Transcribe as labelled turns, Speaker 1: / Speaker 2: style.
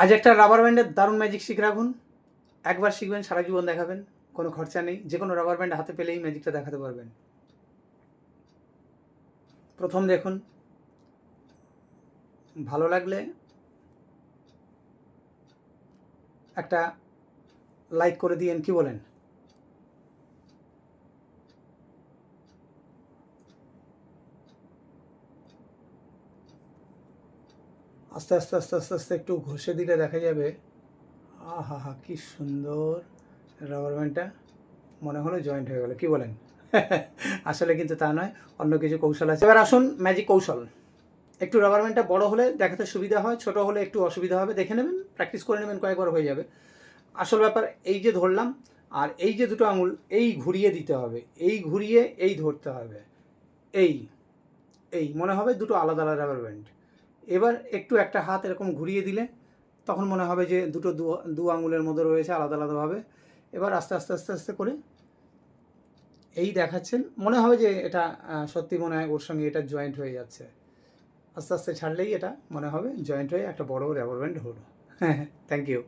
Speaker 1: আজ একটা রাবার ব্যান্ডের দারুণ ম্যাজিক শিখে রাখুন। একবার শিখবেন, সারা জীবন দেখাবেন, কোনো খরচা নেই। যে কোনো রাবার ব্যান্ড হাতে পেলেই ম্যাজিকটা দেখাতে পারবেন। প্রথম দেখুন, ভালো লাগলে একটা লাইক করে দিয়েন, কি বলেন? আস্তে আস্তে আস্তে আস্তে আস্তে একটু ঘষে দিলে দেখা যাবে, আহা হা, কি সুন্দর রাবার ব্যান্ডটা মনে হলো জয়েন্ট হয়ে গেল, কি বলেন? আসলে কিন্তু তা নয়, অন্য কিছু কৌশল আছে। এবার আসুন ম্যাজিক কৌশল। একটু রাবার ব্যান্ডটা বড় হলে দেখাতে সুবিধা হয়, ছোট হলে একটু অসুবিধা হবে। দেখে নেবেন, প্র্যাকটিস করে নেবেন, কয়েকবার হয়ে যাবে। আসল ব্যাপার এই যে ধরলাম, আর এই যে দুটো আঙুল এই ঘুরিয়ে দিতে হবে, এই ঘুরিয়ে এই ধরতে হবে, এই এই মনে হবে দুটো আলাদা আলাদা রাবার ব্যান্ড। এবার একটু একটা হাত এরকম ঘুরিয়ে দিলে তখন মনে হবে যে দুটো দু আঙুলের মধ্যে রয়েছে আলাদা আলাদাভাবে। এবার আস্তে আস্তে আস্তে আস্তে করে এই দেখাচ্ছেন, মনে হবে যে এটা সত্যি মনে হয় ওর সঙ্গে এটা জয়েন্ট হয়ে যাচ্ছে। আস্তে আস্তে ছাড়লেই এটা মনে হবে জয়েন্ট হয়ে একটা বড় রাবার ব্যান্ড হলো। হ্যাঁ, থ্যাংক ইউ।